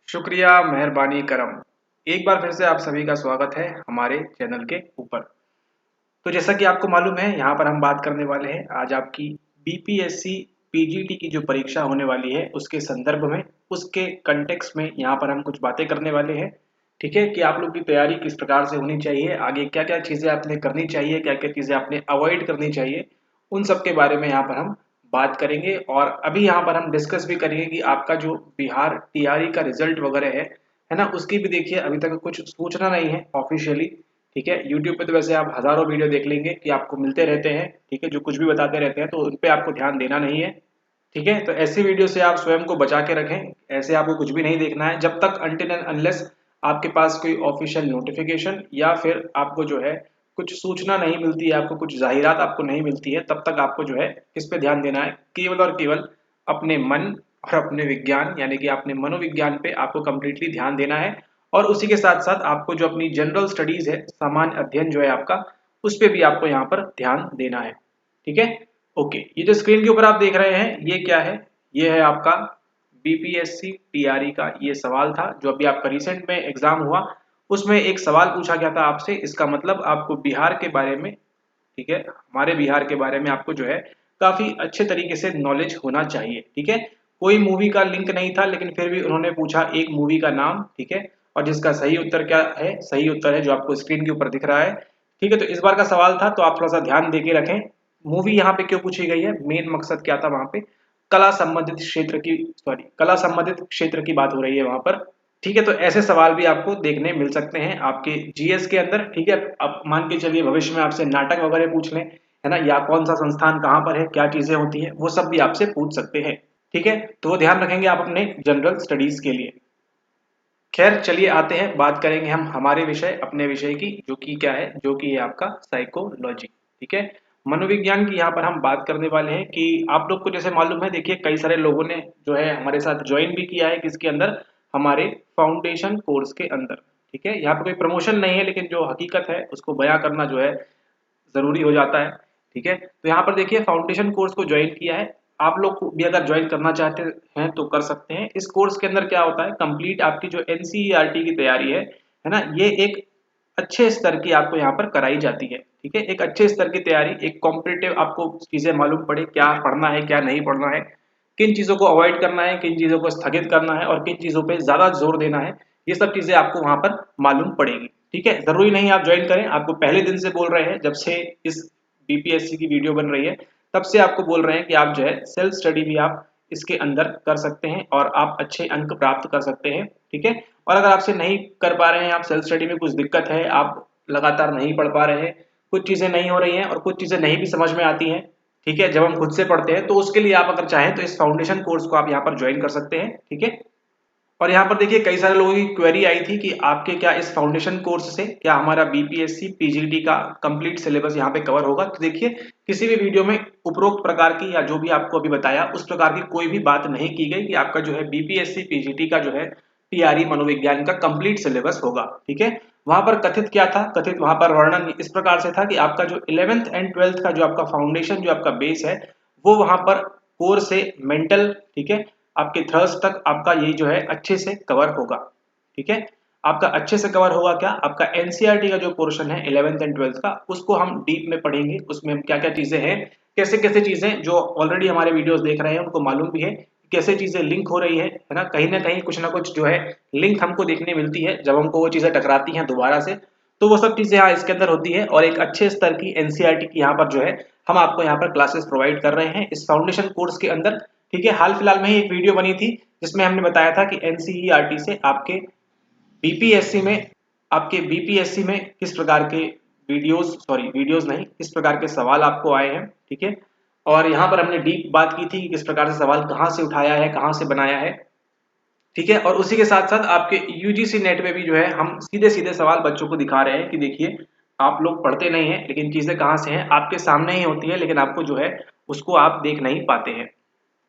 शुक्रिया, मेहरबानी, करम। एक बार फिर से आप सभी का स्वागत है हमारे चैनल के ऊपर। तो जैसा कि आपको मालूम है, यहाँ पर हम बात करने वाले हैं आज आपकी बीपीएससी पीजीटी की जो परीक्षा होने वाली है उसके संदर्भ में, उसके कंटेक्स्ट में यहाँ पर हम कुछ बातें करने वाले हैं। ठीक है कि आप लोग की तैयारी किस प्रकार से होनी चाहिए, आगे क्या क्या चीज़ें आपने करनी चाहिए, क्या क्या चीज़ें आपने अवॉइड करनी चाहिए, उन सब के बारे में यहाँ पर हम बात करेंगे। और अभी यहाँ पर हम डिस्कस भी करेंगे कि आपका जो बिहार टीआरई का रिजल्ट वगैरह है ना, उसकी भी देखिए अभी तक कुछ सूचना नहीं है ऑफिशियली। ठीक है, यूट्यूब पे तो वैसे आप हजारों वीडियो देख लेंगे कि आपको मिलते रहते हैं, ठीक है, जो कुछ भी बताते रहते हैं, तो उन पे आपको ध्यान देना नहीं है। ठीक है, तो ऐसी वीडियो से आप स्वयं को बचा के रखें, ऐसे आपको कुछ भी नहीं देखना है जब तक अनटिल एंड अनलेस आपके पास कोई ऑफिशियल नोटिफिकेशन या फिर आपको जो है कुछ सूचना नहीं मिलती है, आपको कुछ जाहिरात आपको नहीं मिलती है, तब तक आपको जो है किस पे ध्यान देना है, केवल और केवल अपने मन और अपने विज्ञान यानी कि अपने मनोविज्ञान पे आपको कंप्लीटली ध्यान देना है। और उसी के साथ साथ आपको जो अपनी जनरल स्टडीज है, सामान्य अध्ययन जो है आपका, उस पे भी आपको यहाँ पर ध्यान देना है। ठीक है, ओके। ये जो स्क्रीन के ऊपर आप देख रहे हैं ये क्या है? ये है आपका बीपीएससी टीआरई का ये सवाल था जो अभी आपका रिसेंट में एग्जाम हुआ। उसमें एक सवाल पूछा गया था आपसे, इसका मतलब आपको बिहार के बारे में, ठीक है, हमारे बिहार के बारे में आपको जो है काफी अच्छे तरीके से नॉलेज होना चाहिए। ठीक है, कोई मूवी का लिंक नहीं था लेकिन फिर भी उन्होंने पूछा एक मूवी का नाम, ठीक है, और जिसका सही उत्तर क्या है? सही उत्तर है जो आपको स्क्रीन के ऊपर दिख रहा है। ठीक है, तो इस बार का सवाल था तो आप थोड़ा सा ध्यान दे के रखें। मूवी यहाँ पे क्यों पूछी गई है, मेन मकसद क्या था वहां पे? कला संबंधित क्षेत्र की बात हो रही है वहां पर। ठीक है, तो ऐसे सवाल भी आपको देखने मिल सकते हैं आपके जीएस के अंदर। ठीक है, अब मान के चलिए भविष्य में आपसे नाटक वगैरह पूछ लें, है ना, या कौन सा संस्थान कहाँ पर है, क्या चीजें होती हैं, वो सब भी आपसे पूछ सकते हैं। ठीक है, तो वो ध्यान रखेंगे आप अपने जनरल स्टडीज के लिए। खैर चलिए आते हैं, बात करेंगे हम हमारे विषय, अपने विषय की, जो कि क्या है, जो कि है आपका साइकोलॉजी। ठीक है, मनोविज्ञान की यहाँ पर हम बात करने वाले हैं कि आप लोग को जैसे मालूम है, देखिए कई सारे लोगों ने जो है हमारे साथ ज्वाइन भी किया है, किसके अंदर? हमारे फाउंडेशन कोर्स के अंदर। ठीक है, यहाँ पर कोई प्रमोशन नहीं है लेकिन जो हकीकत है उसको बयां करना जो है ज़रूरी हो जाता है। ठीक है, तो यहाँ पर देखिए फाउंडेशन कोर्स को ज्वाइन किया है। आप लोग को भी अगर ज्वाइन करना चाहते हैं तो कर सकते हैं। इस कोर्स के अंदर क्या होता है, कंप्लीट आपकी जो एनसीईआरटी की तैयारी है ना, ये एक अच्छे स्तर की आपको यहाँ पर कराई जाती है। ठीक है, एक अच्छे स्तर की तैयारी, एक कॉम्पिटिटिव आपको चीजें मालूम पड़े, क्या पढ़ना है क्या नहीं पढ़ना है, किन चीजों को अवॉइड करना है, किन चीजों को स्थगित करना है और किन चीजों पे ज्यादा जोर देना है, ये सब चीजें आपको वहां पर मालूम पड़ेगी। ठीक है, जरूरी नहीं आप ज्वाइन करें, आपको पहले दिन से बोल रहे हैं, जब से इस बीपीएससी की वीडियो बन रही है तब से आपको बोल रहे हैं कि आप जो है सेल्फ स्टडी भी आप इसके अंदर कर सकते हैं और आप अच्छे अंक प्राप्त कर सकते हैं। ठीक है, और अगर आपसे नहीं कर पा रहे हैं, आप सेल्फ स्टडी में कुछ दिक्कत है, आप लगातार नहीं पढ़ पा रहे हैं, कुछ चीजें नहीं हो रही हैं और कुछ चीजें नहीं भी समझ में आती हैं, ठीक है, जब हम खुद से पढ़ते हैं, तो उसके लिए आप अगर चाहें तो इस फाउंडेशन कोर्स को आप यहाँ पर ज्वाइन कर सकते हैं। ठीक है, और यहाँ पर देखिए कई सारे लोगों की क्वेरी आई थी कि आपके क्या इस फाउंडेशन कोर्स से क्या हमारा बीपीएससी पीजीटी का कंप्लीट सिलेबस यहाँ पे कवर होगा? तो देखिए किसी भी वीडियो में उपरोक्त प्रकार की या जो भी आपको अभी बताया उस प्रकार की कोई भी बात नहीं की गई कि आपका जो है बीपीएससी पीजीटी का जो है टीआरई मनोविज्ञान का कंप्लीट सिलेबस होगा। ठीक है, वहां पर कथित क्या था, कथित वहां पर वर्णन इस प्रकार से था कि आपका जो 11th एंड 12th का जो आपका फाउंडेशन जो आपका बेस है वो वहां पर कोर से मेंटल, ठीक है, आपके थर्स तक आपका ये जो है अच्छे से कवर होगा। ठीक है, आपका अच्छे से कवर होगा क्या? आपका एनसीईआरटी का जो पोर्शन है 11th एंड 12th का, उसको हम डीप में पढ़ेंगे, उसमें हम क्या क्या चीजें हैं, कैसे कैसे चीजें जो ऑलरेडी हमारे वीडियोस देख रहे हैं उनको मालूम भी है कैसे चीजें लिंक हो रही है ना कहीं कुछ ना कुछ जो है लिंक हमको देखने मिलती है जब हमको वो चीजें टकराती हैं दोबारा से, तो वो सब चीजें यहाँ इसके अंदर होती है और एक अच्छे स्तर की एनसीईआरटी की यहाँ पर जो है हम आपको यहाँ पर क्लासेस प्रोवाइड कर रहे हैं इस फाउंडेशन कोर्स के अंदर। ठीक है, हाल फिलहाल में ही एक वीडियो बनी थी जिसमें हमने बताया था कि एनसीईआरटी से बीपीएससी में आपके बीपीएससी में किस प्रकार के वीडियोस नहीं, किस प्रकार के सवाल आपको आए हैं। ठीक है, और यहाँ पर हमने डीप बात की थी कि किस प्रकार से सवाल कहाँ से उठाया है, कहाँ से बनाया है। ठीक है, और उसी के साथ साथ आपके यूजीसी नेट पे भी जो है हम सीधे सीधे सवाल बच्चों को दिखा रहे हैं कि देखिए आप लोग पढ़ते नहीं हैं लेकिन चीजें कहाँ से हैं, आपके सामने ही होती है लेकिन आपको जो है उसको आप देख नहीं पाते हैं।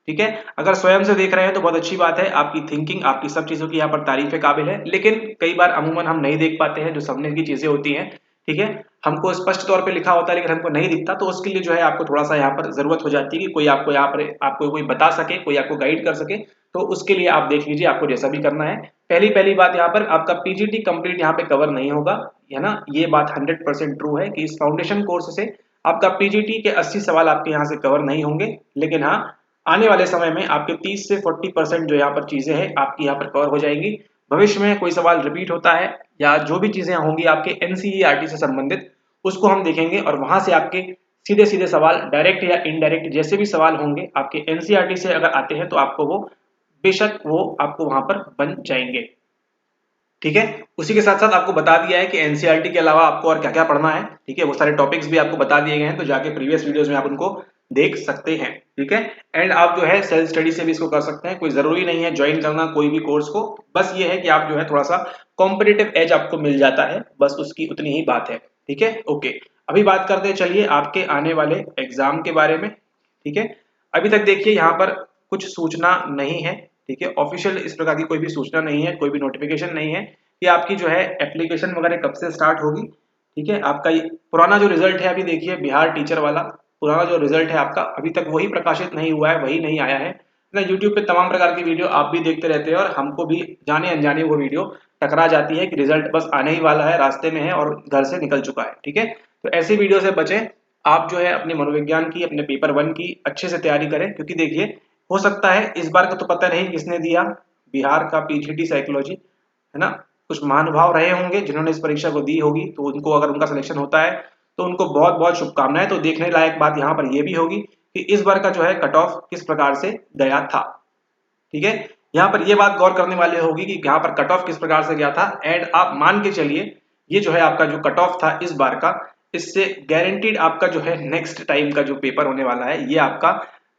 ठीक है, अगर स्वयं से देख रहे हैं तो बहुत अच्छी बात है, आपकी थिंकिंग आपकी सब चीजों की यहाँ पर तारीफ काबिल है, लेकिन कई बार अमूमन हम नहीं देख पाते हैं जो सामने की चीजें होती हैं। ठीक है, हमको स्पष्ट तौर पे लिखा होता है लेकिन हमको नहीं दिखता, तो उसके लिए जो है आपको थोड़ा सा यहाँ पर जरूरत हो जाती है कि कोई आपको यहाँ पर आपको कोई बता सके, कोई आपको गाइड कर सके, तो उसके लिए आप देख लीजिए आपको जैसा भी करना है। पहली बात यहाँ पर आपका पीजीटी कंप्लीट यहाँ पे कवर नहीं होगा, है ना, ये बात 100% ट्रू है कि इस फाउंडेशन कोर्स से आपका पीजीटी के 80 सवाल आपके यहाँ से कवर नहीं होंगे, लेकिन हाँ आने वाले समय में आपके 30 से 40% जो यहाँ पर चीजें हैं आपकी यहाँ पर कवर हो जाएंगी। भविष्य में कोई सवाल रिपीट होता है या जो भी चीजें होंगी आपके एनसीईआरटी से संबंधित, उसको हम देखेंगे और वहां से आपके सीधे सीधे सवाल डायरेक्ट या इनडायरेक्ट जैसे भी सवाल होंगे आपके एनसीईआरटी से अगर आते हैं तो आपको वो बेशक वो आपको वहां पर बन जाएंगे। ठीक है, उसी के साथ साथ आपको बता दिया है कि एनसीईआरटी के अलावा आपको और क्या क्या पढ़ना है। ठीक है, वो सारे टॉपिक्स भी आपको बता दिए गए हैं, तो जाके प्रीवियस वीडियोस में आप उनको देख सकते हैं। ठीक है, एंड आप जो है सेल्फ स्टडी से भी इसको कर सकते हैं, कोई जरूरी नहीं है ज्वाइन करना कोई भी कोर्स को, बस ये है कि आप जो है थोड़ा सा कॉम्पिटिटिव एज आपको मिल जाता है, बस उसकी उतनी ही बात है। ठीक है, ओके, अभी बात करते हैं चलिए आपके आने वाले एग्जाम के बारे में। ठीक है, अभी तक देखिए यहाँ पर कुछ सूचना नहीं है। ठीक है, ऑफिशियल इस प्रकार की कोई भी सूचना नहीं है, कोई भी नोटिफिकेशन नहीं है कि आपकी जो है एप्लीकेशन वगैरह कब से स्टार्ट होगी। ठीक है, आपका पुराना जो रिजल्ट है अभी देखिए बिहार टीचर वाला पुराना जो रिजल्ट है आपका अभी तक वही प्रकाशित नहीं हुआ है, वही नहीं आया है ना। यूट्यूब पे तमाम प्रकार की वीडियो आप भी देखते रहते हैं और हमको भी जाने अनजाने वो वीडियो टकरा जाती है कि रिजल्ट बस आने ही वाला है, रास्ते में है और घर से निकल चुका है। ठीक है, तो ऐसी वीडियो से बचें। आप जो है अपने मनोविज्ञान की अपने पेपर 1 की अच्छे से तैयारी करें, क्योंकि देखिए हो सकता है इस बार का तो पता नहीं किसने दिया बिहार का पीजीटी साइकोलॉजी, है ना, कुछ महानुभाव रहे होंगे जिन्होंने इस परीक्षा को दी होगी, तो उनको अगर उनका सिलेक्शन होता है तो उनको बहुत बहुत शुभकामनाएं। तो देखने लायक बात यहाँ पर यह भी होगी कि इस बार का जो है कट ऑफ किस प्रकार से गया था। ठीक है, यहाँ पर यह बात गौर करने वाली होगी कि यहाँ पर कट ऑफ किस प्रकार से गया था, एंड आप मान के चलिए ये जो है आपका जो कट ऑफ था इस बार का, इससे गारंटीड आपका जो है नेक्स्ट टाइम का जो पेपर होने वाला है ये आपका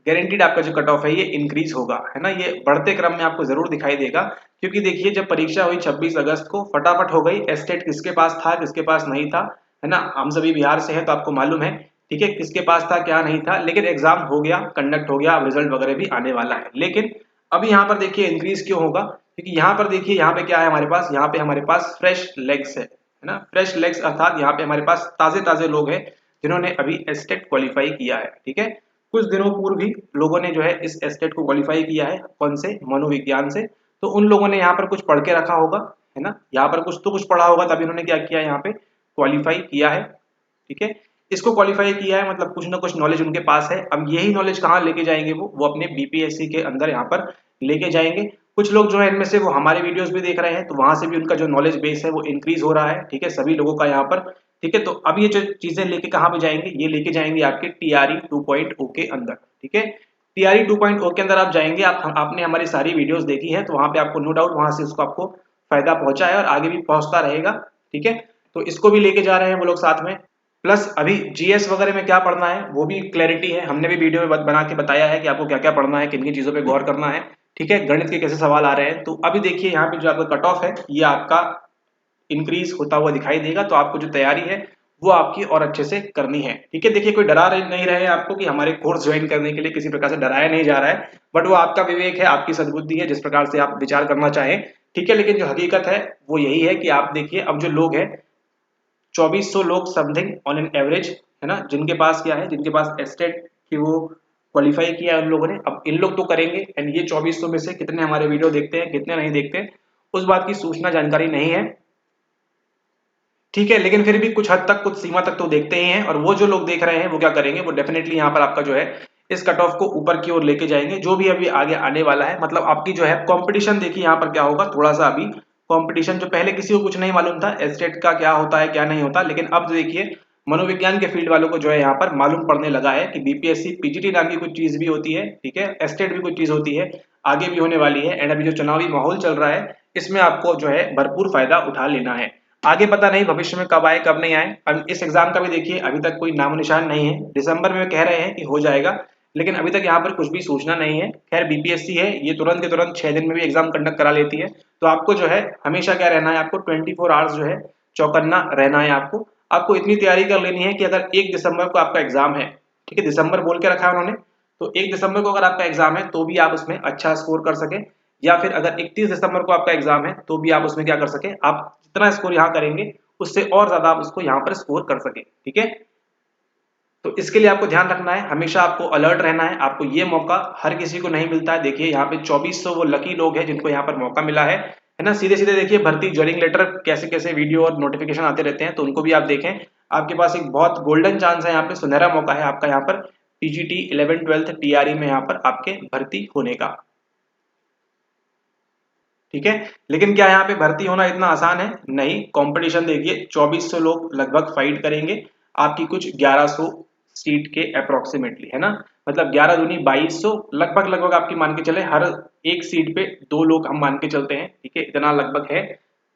गारंटीड आपका जो कट ऑफ है ये इंक्रीज होगा, है ना, ये बढ़ते क्रम में आपको जरूर दिखाई देगा। क्योंकि देखिए जब परीक्षा हुई 26 अगस्त को फटाफट हो गई, एस्टेट किसके पास था किसके पास नहीं था, है ना, हम सभी बिहार से हैं तो आपको मालूम है। ठीक है, किसके पास था क्या नहीं था, लेकिन एग्जाम हो गया, कंडक्ट हो गया, अब रिजल्ट वगैरह भी आने वाला है। लेकिन अभी यहाँ पर देखिए इंक्रीज क्यों होगा, क्योंकि यहाँ पर देखिए यहाँ पे क्या है हमारे पास, यहाँ पे हमारे पास फ्रेश लेग्स है ना, फ्रेश लेग्स अर्थात यहाँ पे हमारे पास ताजे ताजे लोग हैं जिन्होंने अभी एस्टेट क्वालिफाई किया है। ठीक है, कुछ दिनों पूर्व भी लोगों ने जो है इस एस्टेट को क्वालिफाई किया है, कौन से, मनोविज्ञान से, तो उन लोगों ने यहाँ पर कुछ पढ़ के रखा होगा, है ना, यहाँ पर कुछ तो कुछ पढ़ा होगा तभी उन्होंने क्या किया यहाँ पे क्वालिफाई किया है। ठीक है, इसको क्वालिफाई किया है मतलब कुछ ना कुछ नॉलेज उनके पास है। अब यही नॉलेज कहाँ लेके जाएंगे वो अपने बीपीएससी के अंदर यहाँ पर लेके जाएंगे। कुछ लोग जो है इनमें से वो हमारे वीडियोस भी देख रहे हैं, तो वहां से भी उनका जो नॉलेज बेस है वो इंक्रीज हो रहा है। ठीक है, सभी लोगों का यहाँ पर। ठीक है, तो अब ये जो चीजें लेके कहाँ पे जाएंगे, ये लेके जाएंगे आपके टीआरई 2.0 के अंदर। ठीक है, टीआरई 2.0 के अंदर आप जाएंगे, आपने हमारी सारी वीडियोस देखी है तो वहां पे आपको नो डाउट वहां से उसको आपको फायदा पहुंचा है और आगे भी पहुंचता रहेगा। ठीक है, तो इसको भी लेके जा रहे हैं वो लोग साथ में। प्लस अभी जीएस वगैरह में क्या पढ़ना है वो भी क्लैरिटी है, हमने भी वीडियो में बना के बताया है कि आपको क्या क्या पढ़ना है, किन किन चीजों पे गौर करना है। ठीक है, गणित के कैसे सवाल आ रहे हैं, तो अभी देखिए यहाँ पे जो आपका कट ऑफ है ये आपका इंक्रीज होता हुआ दिखाई देगा, तो आपको जो तैयारी है वो आपकी और अच्छे से करनी है। ठीक है, देखिए कोई डरा नहीं रहे आपको कि हमारे कोर्स ज्वाइन करने के लिए किसी प्रकार से डराया नहीं जा रहा है, बट वो आपका विवेक है, आपकी सद्बुद्धि है, जिस प्रकार से आप विचार करना चाहें। ठीक है, लेकिन जो हकीकत है वो यही है कि आप देखिए अब जो लोग हैं 2400 लोग समथिंग ऑन एन एवरेज, है ना, जिनके पास क्या है, जिनके पास एस्टेट की वो क्वालिफाई किया है उन लोगों ने। अब इन लोग तो करेंगे, एंड ये 2400 में से कितने हमारे वीडियो देखते हैं कितने नहीं देखते उस बात की सूचना जानकारी नहीं है। ठीक है, लेकिन फिर भी कुछ हद तक कुछ सीमा तक तो देखते ही हैं, और वो जो लोग देख रहे हैं वो क्या करेंगे, वो डेफिनेटली यहाँ पर आपका जो है इस कट ऑफ को ऊपर की ओर लेके जाएंगे, जो भी अभी आगे आने वाला है। मतलब आपकी जो है कंपटीशन देखिए यहाँ पर क्या होगा, थोड़ा सा अभी कंपटीशन, जो पहले किसी को कुछ नहीं मालूम था एस्टेट का क्या होता है क्या नहीं होता, लेकिन अब देखिए मनोविज्ञान के फील्ड वालों को जो है यहाँ पर मालूम पड़ने लगा है कि बीपीएससी पीजीटी नाम की कुछ चीज भी होती है। ठीक है, एस्टेट भी कुछ चीज होती है, आगे भी होने वाली है, एंड अभी जो चुनावी माहौल चल रहा है इसमें आपको जो है भरपूर फायदा उठा लेना है। आगे पता नहीं भविष्य में कब आए कब नहीं आए। अब इस एग्जाम का भी देखिए अभी तक कोई नामो निशान नहीं है, दिसंबर में कह रहे हैं कि हो जाएगा, लेकिन अभी तक यहाँ पर कुछ भी सूचना नहीं है। खैर बीपीएससी है, ये तुरंत के तुरंत 6 दिन में भी एग्जाम कंडक्ट करा लेती है, तो आपको जो है हमेशा क्या रहना है, आपको 24 आवर्स जो है चौकन्ना रहना है। आपको इतनी तैयारी कर लेनी है कि अगर 1 दिसंबर को आपका एग्जाम है, ठीक है, दिसंबर बोल के रखा है उन्होंने, तो 1 दिसंबर को अगर आपका एग्जाम है तो भी आप उसमें अच्छा स्कोर कर सके, या फिर अगर 31 दिसंबर को आपका एग्जाम है तो भी आप उसमें क्या कर सके, आप जितना स्कोर यहाँ करेंगे उससे और ज्यादा आप उसको यहाँ पर स्कोर कर सके। ठीक है, तो इसके लिए आपको ध्यान रखना है, हमेशा आपको अलर्ट रहना है। आपको ये मौका हर किसी को नहीं मिलता है। देखिए यहाँ पे 2400 वो लकी लोग हैं जिनको यहाँ पर मौका मिला है ना। सीधे सीधे देखिए भर्ती ज्वाइनिंग लेटर कैसे कैसे वीडियो और नोटिफिकेशन आते रहते हैं, तो उनको भी आप देखें। आपके पास एक बहुत गोल्डन चांस है, यहाँ पे सुनहरा मौका है आपका यहाँ पर पीजीटी 11-12 टीआरई में यहाँ पर आपके भर्ती होने का। ठीक है, लेकिन क्या यहाँ पे भर्ती होना इतना आसान है? नहीं। कंपटीशन देखिए 2400 लोग लगभग फाइट करेंगे आपकी कुछ 1100 सीट के अप्रोक्सीमेटली, है ना। मतलब 11 दूनी 2200, लगभग लगभग आपकी मान के चले हर एक सीट पे 2 लोग हम मान के चलते हैं। ठीक है, इतना लगभग है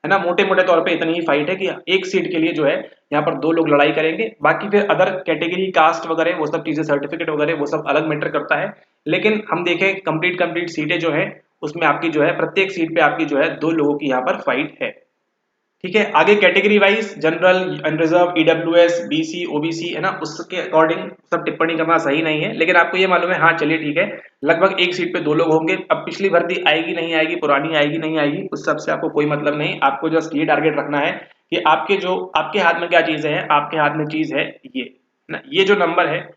ना, मोटे मोटे तौर पे इतनी ही फाइट है कि एक सीट के लिए जो है यहाँ पर 2 लोग लड़ाई करेंगे। बाकी फिर अदर कैटेगरी कास्ट वगैरह वो सब चीजें, सर्टिफिकेट वगैरह वो सब अलग मैटर करता है। लेकिन हम देखें कंप्लीट सीटें जो है उसमें आपकी जो है प्रत्येक सीट पे आपकी जो है 2 लोगों की यहाँ पर फाइट है। ठीक है, आगे category wise general, unreserved, EWS, BC, OBC, है ना, उसके अकॉर्डिंग सब टिप्पणी करना सही नहीं है। लेकिन आपको ये मालूम है, हाँ चलिए ठीक है, लगभग एक सीट पे 2 लोग होंगे। अब पिछली भर्ती आएगी नहीं आएगी, पुरानी आएगी नहीं आएगी, उस सब से आपको कोई मतलब नहीं। आपको जस्ट ये टारगेट रखना है कि आपके हाथ में क्या चीज है, आपके हाथ में चीज है ये ना, ये जो नंबर है,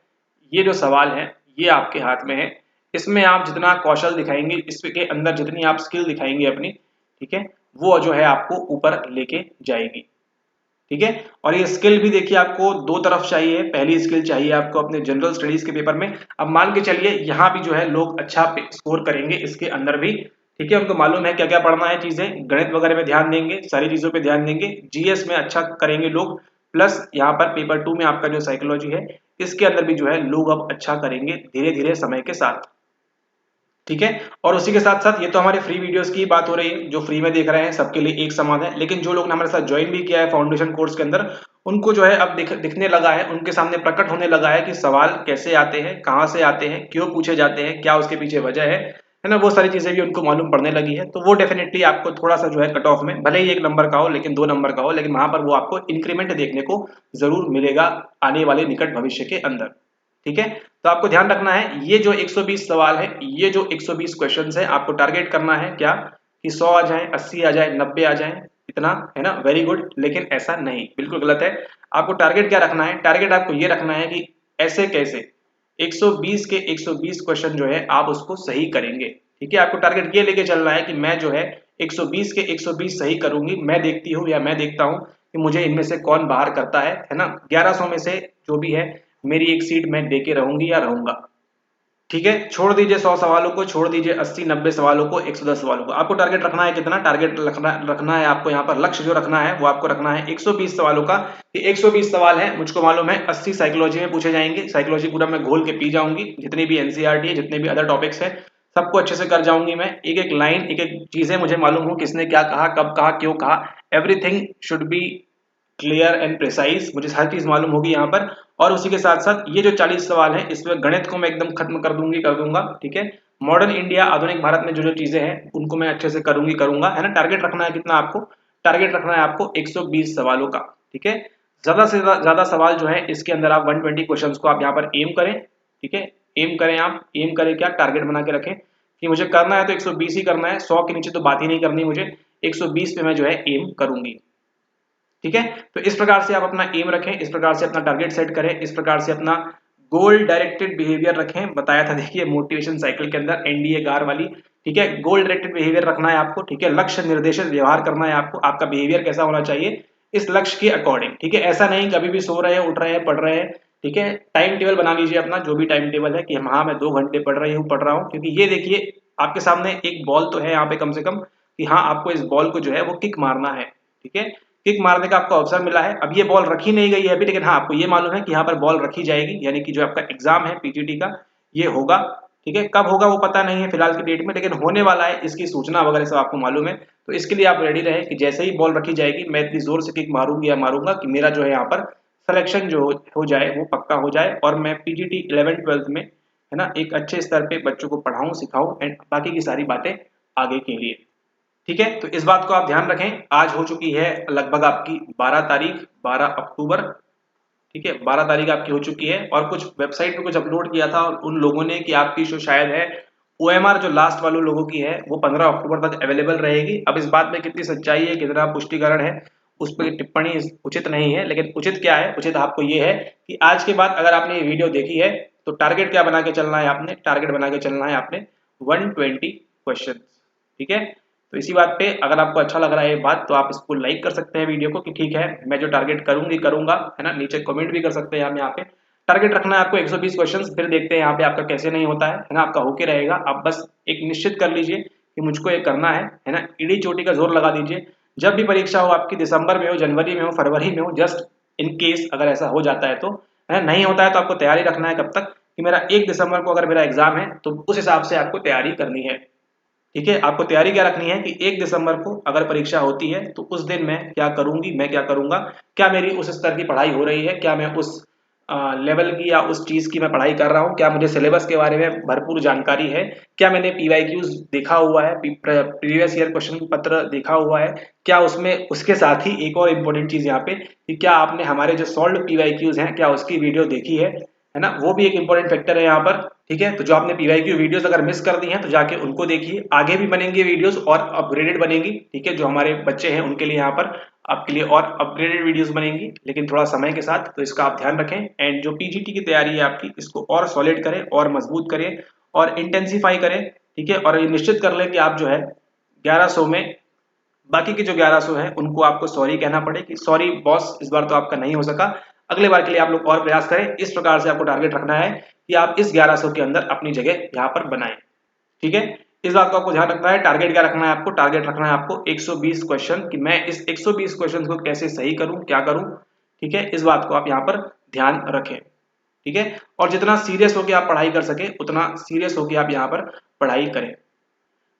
ये जो सवाल है, ये आपके हाथ में है। इसमें आप जितना कौशल दिखाएंगे, इसके अंदर जितनी आप स्किल दिखाएंगे अपनी, ठीक है, वो जो है आपको ऊपर लेके जाएगी। ठीक है, और ये स्किल भी देखिए आपको 2 तरफ चाहिए। पहली स्किल चाहिए आपको अपने जनरल स्टडीज के पेपर में। अब मान के चलिए यहाँ भी जो है लोग अच्छा स्कोर करेंगे इसके अंदर भी। ठीक है, उनको मालूम है क्या क्या पढ़ना है, चीजें गणित वगैरह में ध्यान देंगे, सारी चीजों पे ध्यान देंगे, जीएस में अच्छा करेंगे लोग, प्लस यहाँ पर पेपर 2 में आपका जो साइकोलॉजी है इसके अंदर भी जो है लोग अब अच्छा करेंगे धीरे धीरे समय के साथ। ठीक है, और उसी के साथ साथ ये तो हमारे फ्री वीडियोस की बात हो रही है, जो फ्री में देख रहे हैं सबके लिए एक समान है। लेकिन जो लोग ने हमारे साथ ज्वाइन भी किया है फाउंडेशन कोर्स के अंदर, उनको जो है अब दिखने लगा है, उनके सामने प्रकट होने लगा है कि सवाल कैसे आते हैं, कहाँ से आते हैं, क्यों पूछे जाते हैं, क्या उसके पीछे वजह है ना, वो सारी चीजें भी उनको मालूम पड़ने लगी है। तो वो डेफिनेटली आपको थोड़ा सा जो है कट ऑफ में, भले ही 1 नंबर का हो लेकिन 2 नंबर का हो, लेकिन वहां पर वो आपको इंक्रीमेंट देखने को जरूर मिलेगा आने वाले निकट भविष्य के अंदर। ठीक है, तो आपको ध्यान रखना है ये जो 120 सवाल है, ये जो 120 क्वेश्चंस है, आपको टारगेट करना है क्या कि 100 आ जाए, 80 आ जाए, 90 आ जाए, इतना, है ना, वेरी गुड। लेकिन ऐसा नहीं, बिल्कुल गलत है। आपको टारगेट क्या रखना है? टारगेट आपको ये रखना है कि ऐसे कैसे 120 के 120 क्वेश्चन जो है आप उसको सही करेंगे। ठीक है, आपको टारगेट ये लेके चलना है कि मैं जो है 120 के 120 सही करूंगी। मैं देखती हूँ या मैं देखता हूँ कि मुझे इनमें से कौन बाहर करता है ना। 1100 में से जो भी है मेरी एक सीट मैं दे के रहूंगी या रहूंगा। ठीक है, छोड़ दीजिए 100 सवालों को, छोड़ दीजिए 80-90 सवालों को, 110 सवालों को। आपको टारगेट रखना है कितना? टारगेट रखना है आपको यहाँ पर, लक्ष्य जो रखना है वो आपको रखना है 120 सवालों का। कि 120 सवाल है, मुझको मालूम है 80 साइकोलॉजी में पूछे जाएंगे। साइकोलॉजी पूरा मैं घोल के पी जाऊंगी, जितनी भी एनसीईआरटी है, जितने भी अदर टॉपिक्स है, सबको अच्छे से कर जाऊंगी मैं। एक एक लाइन, एक एक चीजें मुझे मालूम हो, किसने क्या कहा, कब कहा, क्यों कहा, everything should be clear and precise, मुझे हर चीज मालूम होगी यहाँ पर। और उसी के साथ साथ ये जो 40 सवाल है, इसमें गणित को मैं एकदम खत्म कर दूंगा। ठीक है, मॉडर्न इंडिया, आधुनिक भारत में जो जो चीजें हैं उनको मैं अच्छे से करूंगा, है ना। टारगेट रखना है कितना आपको? टारगेट रखना है आपको 120 सवालों का। ठीक है, ज्यादा से ज्यादा सवाल जो है इसके अंदर आप 120 क्वेश्चन को आप यहाँ पर एम करें। ठीक है, एम करें, आप एम करें, क्या टारगेट बना के रखें कि मुझे करना है तो 120 ही करना है, 100 के नीचे तो बात ही नहीं करनी मुझे, 120 पे मैं जो है एम करूंगी। ठीक है, तो इस प्रकार से आप अपना एम रखें, इस प्रकार से अपना टारगेट सेट करें, इस प्रकार से अपना गोल डायरेक्टेड बिहेवियर रखें। बताया था देखिए मोटिवेशन साइकिल के अंदर, एनडीए गार वाली। ठीक है, गोल डायरेक्टेड बिहेवियर रखना है आपको। ठीक है, लक्ष्य निर्देशित व्यवहार करना है आपको। आपका बिहेवियर कैसा होना चाहिए इस लक्ष्य के अकॉर्डिंग। ठीक है, ऐसा नहीं कभी भी सो रहे हैं, उठ रहे हैं, पढ़ रहे हैं। ठीक है, टाइम टेबल बना लीजिए अपना, जो भी टाइम टेबल है कि हाँ मैं 2 घंटे पढ़ रहा हूँ। क्योंकि ये देखिए आपके सामने एक बॉल तो है यहाँ पे कम से कम, कि हाँ आपको इस बॉल को जो है वो किक मारना है। ठीक है, किक मारने का आपको अवसर मिला है। अब ये बॉल रखी नहीं गई है अभी, लेकिन हाँ आपको ये मालूम है कि यहाँ पर बॉल रखी जाएगी, यानी कि जो आपका एग्जाम है पीजीटी का ये होगा। ठीक है, कब होगा वो पता नहीं है फिलहाल की डेट में, लेकिन होने वाला है, इसकी सूचना वगैरह सब आपको मालूम है। तो इसके लिए आप रेडी रहे कि जैसे ही बॉल रखी जाएगी मैं इतनी जोर से किक मारूंगी या मारूंगा कि मेरा जो है यहाँ पर सिलेक्शन जो हो जाए वो पक्का हो जाए, और मैं पीजीटी 11-12 में, है ना, एक अच्छे स्तर पे बच्चों को पढ़ाऊं, सिखाऊं एंड बाकी की सारी बातें आगे के लिए। ठीक है, तो इस बात को आप ध्यान रखें। आज हो चुकी है लगभग आपकी 12 तारीख, 12 अक्टूबर। ठीक है, 12 तारीख आपकी हो चुकी है, और कुछ वेबसाइट पे कुछ अपलोड किया था उन लोगों ने कि आपकी जो शायद है ओएमआर जो लास्ट वालों लोगों की है वो 15 अक्टूबर तक अवेलेबल रहेगी। अब इस बात में कितनी सच्चाई है, कितना पुष्टिकरण है, उस पर टिप्पणी उचित नहीं है, लेकिन उचित क्या है, उचित आपको ये है कि आज के बाद अगर आपने ये वीडियो देखी है तो टारगेट क्या बना के चलना है, आपने टारगेट बना के चलना है आपने 120 क्वेश्चन। ठीक है, तो इसी बात पे अगर आपको अच्छा लग रहा है ये बात तो आप इसको लाइक कर सकते हैं वीडियो को कि ठीक है मैं जो टारगेट करूंगा, है ना। नीचे कमेंट भी कर सकते हैं हम यहाँ पे। टारगेट रखना है आपको 120 क्वेश्चन, फिर देखते हैं यहाँ पे आपका कैसे नहीं होता है ना। आपका होके रहेगा, आप बस एक निश्चित कर लीजिए कि मुझको ये करना है ना। इडी चोटी का जोर लगा दीजिए। जब भी परीक्षा हो आपकी, दिसंबर में हो, जनवरी में हो, फरवरी में हो, जस्ट इन केस अगर ऐसा हो जाता है तो, है नहीं होता है तो आपको तैयारी रखना है कब तक कि मेरा 1 दिसंबर को अगर मेरा एग्जाम है तो उस हिसाब से आपको तैयारी करनी है। ठीक है, आपको तैयारी क्या रखनी है कि 1 दिसंबर को अगर परीक्षा होती है तो उस दिन मैं क्या करूंगी, मैं क्या करूंगा, क्या मेरी उस स्तर की पढ़ाई हो रही है, क्या मैं उस लेवल की या उस चीज की मैं पढ़ाई कर रहा हूँ, क्या मुझे सिलेबस के बारे में भरपूर जानकारी है, क्या मैंने पीवाईक्यूज देखा हुआ है, प्रीवियस ईयर क्वेश्चन पत्र देखा हुआ है, क्या उसमें उसके साथ ही एक और इम्पोर्टेंट चीज यहाँ पे कि क्या आपने हमारे जो सॉल्व पीवाईक्यूज हैं क्या उसकी वीडियो देखी है ना। वो भी एक इंपॉर्टेंट फैक्टर है यहाँ पर। ठीक है, तो जो आपने पीवाईक्यू वीडियोस अगर मिस कर दी हैं तो जाके उनको देखिए, आगे भी बनेंगे वीडियोस और अपग्रेडेड बनेगी। ठीक है, जो हमारे बच्चे हैं उनके लिए यहाँ पर आपके लिए और अपग्रेडेड वीडियोस बनेंगी, लेकिन थोड़ा समय के साथ, तो इसका आप ध्यान रखें। एंड जो पीजीटी की तैयारी है आपकी, इसको और सॉलिड करें और मजबूत करें और इंटेंसिफाई करें। ठीक है, और ये निश्चित कर लें कि आप जो है 1100 में बाकी के जो 1100 है उनको आपको सॉरी कहना पड़े कि सॉरी बॉस इस बार तो आपका नहीं हो सका, अगले बार के लिए आप लोग और प्रयास करें। इस प्रकार से आपको टारगेट रखना है कि आप इस 1100 के अंदर अपनी जगह यहाँ पर बनाएं। ठीक है, इस बात को आपको ध्यान रखना है। टारगेट क्या रखना है आपको, टारगेट रखना है आपको 120 क्वेश्चन कि मैं इस 120 क्वेश्चन को कैसे सही करूं, क्या करूं। ठीक है, इस बात को आप यहाँ पर ध्यान रखें। ठीक है, और जितना सीरियस होकर आप पढ़ाई कर सके उतना सीरियस होकर आप यहाँ पर पढ़ाई करें,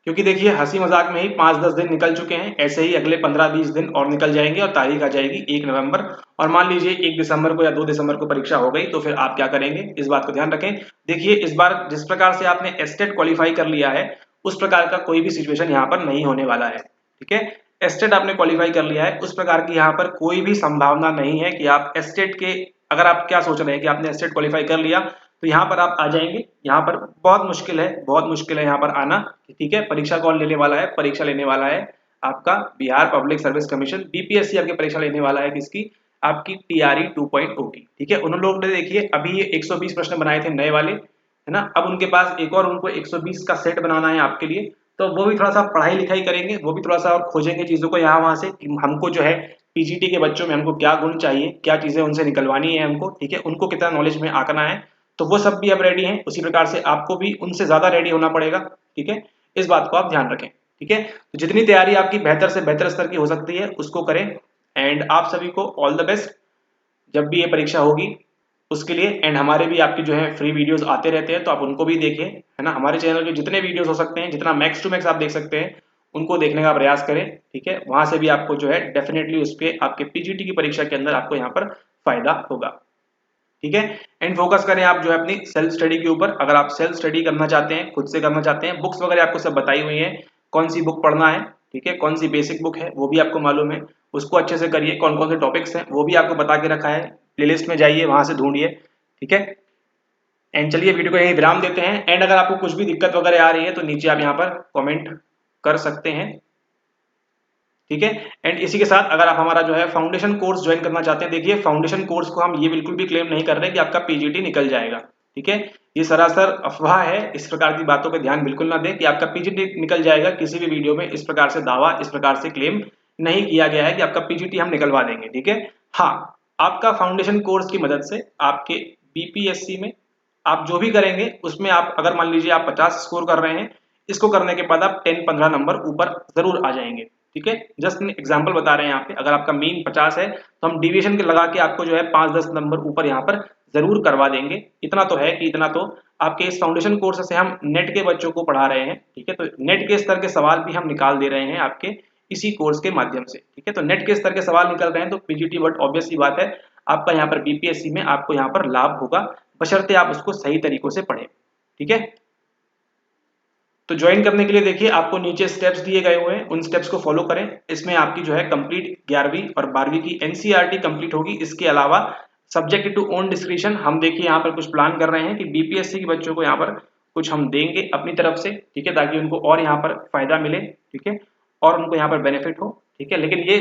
क्योंकि देखिए हंसी मजाक में ही 5-10 दिन निकल चुके हैं, ऐसे ही अगले 15-20 दिन और निकल जाएंगे और तारीख आ जाएगी 1 नवंबर। और मान लीजिए 1 दिसंबर को या 2 दिसंबर को परीक्षा हो गई तो फिर आप क्या करेंगे, इस बात को ध्यान रखें। देखिए इस बार जिस प्रकार से आपने एस्टेट क्वालिफाई कर लिया है उस प्रकार का कोई भी सिचुएशन यहाँ पर नहीं होने वाला है। ठीक है, एस्टेट आपने क्वालिफाई कर लिया है, उस प्रकार की यहाँ पर कोई भी संभावना नहीं है कि आप एस्टेट के, अगर आप क्या सोच रहे हैं कि आपने एस्टेट क्वालिफाई कर लिया तो यहाँ पर आप आ जाएंगे, यहाँ पर बहुत मुश्किल है, बहुत मुश्किल है यहाँ पर आना। ठीक है, परीक्षा कौन लेने वाला है, परीक्षा लेने वाला है आपका Bihar public service commission, BPSC आपकी परीक्षा लेने वाला है किसकी, आपकी टीआरई 2.0 की। ठीक है, उन लोगों ने देखिए अभी ये 120 प्रश्न बनाए थे नए वाले, है ना। अब उनके पास एक और उनको 120 का सेट बनाना है आपके लिए, तो वो भी थोड़ा सा पढ़ाई लिखाई करेंगे, वो भी थोड़ा सा और खोजेंगे चीजों को यहाँ वहां से कि हमको जो है पीजीटी के बच्चों में हमको क्या गुण चाहिए, क्या चीजें उनसे निकलवानी है हमको। ठीक है, उनको कितना नॉलेज में आंकना है, तो वो सब भी अब रेडी हैं। उसी प्रकार से आपको भी उनसे ज्यादा रेडी होना पड़ेगा। ठीक है, इस बात को आप ध्यान रखें। ठीक है, तो जितनी तैयारी आपकी बेहतर से बेहतर स्तर की हो सकती है उसको करें। एंड आप सभी को ऑल द बेस्ट जब भी ये परीक्षा होगी उसके लिए। एंड हमारे भी आपके जो है फ्री वीडियोस आते रहते हैं तो आप उनको भी देखें, है ना। हमारे चैनल के जितने वीडियोस हो सकते हैं, जितना मैक्स टू मैक्स आप देख सकते हैं उनको देखने का प्रयास करें। ठीक है, वहां से भी आपको जो है डेफिनेटली उस पर आपके पीजीटी की परीक्षा के अंदर आपको यहाँ पर फायदा होगा। ठीक है, एंड फोकस करें आप जो है अपनी सेल्फ स्टडी के ऊपर। अगर आप सेल्फ स्टडी करना चाहते हैं, खुद से करना चाहते हैं, बुक्स वगैरह आपको सब बताई हुई है कौन सी बुक पढ़ना है। ठीक है, कौन सी बेसिक बुक है वो भी आपको मालूम है, उसको अच्छे से करिए। कौन कौन से टॉपिक्स हैं वो भी आपको बता के रखा है, प्लेलिस्ट में जाइए वहां से ढूंढिए। ठीक है, एंड चलिए वीडियो को यहीं विराम देते हैं। एंड अगर आपको कुछ भी दिक्कत वगैरह आ रही है तो नीचे आप यहाँ पर कॉमेंट कर सकते हैं। ठीक है, एंड इसी के साथ अगर आप हमारा जो है फाउंडेशन कोर्स ज्वाइन करना चाहते हैं, देखिए फाउंडेशन कोर्स को हम ये बिल्कुल भी क्लेम नहीं कर रहे कि आपका पीजीटी निकल जाएगा। ठीक है, ये सरासर अफवाह है, इस प्रकार की बातों पे ध्यान बिल्कुल ना दें कि आपका पीजीटी निकल जाएगा। किसी भी वीडियो में इस प्रकार से दावा, इस प्रकार से क्लेम नहीं किया गया है कि आपका पीजीटी हम निकलवा देंगे। ठीक है, हाँ, आपका फाउंडेशन कोर्स की मदद से आपके बीपीएससी में आप जो भी करेंगे उसमें आप अगर मान लीजिए आप 50 स्कोर कर रहे हैं, इसको करने के बाद आप 10-15 नंबर ऊपर जरूर आ जाएंगे। ठीक है, जस्ट एग्जांपल बता रहे हैं यहाँ पे, अगर आपका मीन 50 है तो हम डिवीजन के लगा के आपको जो है 5-10 नंबर ऊपर यहाँ पर जरूर करवा देंगे। इतना तो है कि इतना तो आपके इस फाउंडेशन कोर्स से हम नेट के बच्चों को पढ़ा रहे हैं। ठीक है, तो नेट के स्तर के सवाल भी हम निकाल दे रहे हैं आपके इसी कोर्स के माध्यम से। ठीक है, तो नेट के स्तर के सवाल निकल रहे हैं तो पीजीटी वर्ड ऑब्वियस सी बात है आपका यहाँ पर बीपीएससी में आपको यहाँ पर लाभ होगा, बशर्ते आप उसको सही तरीकों से पढ़ें। ठीक है, तो ज्वाइन करने के लिए देखिए आपको नीचे स्टेप्स दिए गए हुए हैं, उन स्टेप्स को फॉलो करें। इसमें आपकी जो है कंप्लीट 11वीं और 12वीं की एनसीईआरटी कंप्लीट होगी। इसके अलावा सब्जेक्ट टू ओन डिस्क्रिप्शन हम देखिए यहाँ पर कुछ प्लान कर रहे हैं कि बीपीएससी के बच्चों को यहाँ पर कुछ हम देंगे अपनी तरफ से। ठीक है, ताकि उनको और यहाँ पर फायदा मिले। ठीक है, और उनको यहाँ पर बेनिफिट हो। ठीक है, लेकिन ये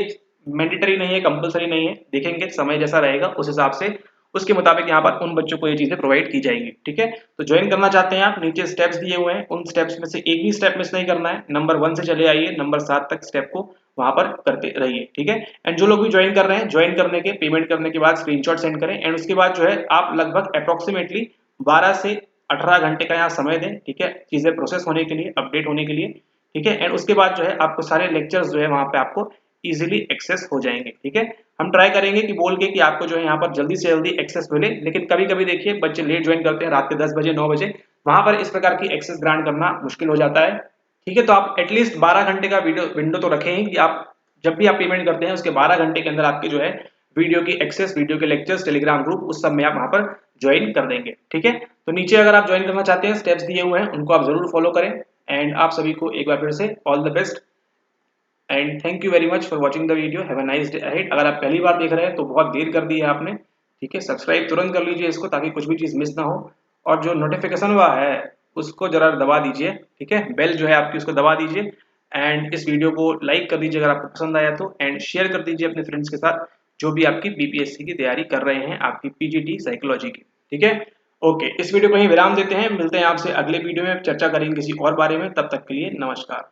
मैंडेटरी नहीं है, कंपलसरी नहीं है, देखेंगे समय जैसा रहेगा उस हिसाब से उसके मुताबिक यहाँ पर उन बच्चों को ये चीजें प्रोवाइड की जाएंगी। ठीक है, तो ज्वाइन करना चाहते हैं आप, नीचे स्टेप्स दिए हुए हैं, उन स्टेप्स में से एक भी स्टेप मिस नहीं करना है। नंबर 1 से चले आइए नंबर 7 तक स्टेप को वहां पर करते रहिए। ठीक है, एंड जो लोग भी ज्वाइन कर रहे हैं, ज्वाइन करने के पेमेंट करने के बाद स्क्रीनशॉट सेंड करें, एंड उसके बाद जो है आप लगभग अप्रोक्सीमेटली 12 से 18 घंटे का यहाँ समय दें। ठीक है, चीजें प्रोसेस होने के लिए, अपडेट होने के लिए। ठीक है, एंड उसके बाद जो है आपको सारे लेक्चर्स जो है वहां पे आपको इजीली एक्सेस हो जाएंगे। ठीक है, हम ट्राई करेंगे कि बोल के कि आपको जो है यहाँ पर जल्दी से जल्दी एक्सेस मिले, लेकिन कभी कभी देखिए बच्चे लेट ज्वाइन करते हैं, रात के 10 बजे 9 बजे, वहां पर इस प्रकार की एक्सेस ग्रांट करना मुश्किल हो जाता है। ठीक है, तो आप एटलीस्ट 12 घंटे का विंडो तो रखें ही कि आप जब भी आप पेमेंट करते हैं उसके 12 घंटे के अंदर आपके जो है वीडियो की एक्सेस, वीडियो के लेक्चर्स, टेलीग्राम ग्रुप, उस सब में आप वहां पर ज्वाइन कर देंगे। ठीक है, तो नीचे अगर आप ज्वाइन करना चाहते हैं स्टेप्स दिए हुए हैं उनको आप जरूर फॉलो करें। एंड आप सभी को एक बार फिर से all the best and thank you very much for watching the video. Have a nice day ahead. अगर आप पहली बार देख रहे हैं तो बहुत देर कर दी है आपने। ठीक है, सब्सक्राइब तुरंत कर लीजिए इसको ताकि कुछ भी चीज मिस ना हो, और जो नोटिफिकेशन हुआ है उसको जरा दबा दीजिए। ठीक है, बेल जो है आपकी उसको दबा दीजिए, एंड इस वीडियो को लाइक कर दीजिए अगर आपको पसंद आया तो, एंड शेयर कर दीजिए अपने फ्रेंड्स के साथ जो भी आपकी बीपीएससी की तैयारी कर रहे हैं, आपकी पीजीटी साइकोलॉजी की। ठीक है, ओके, इस वीडियो को यहीं विराम देते हैं, मिलते हैं आपसे अगले वीडियो में, चर्चा करेंगे किसी और बारे में। तब तक के लिए नमस्कार।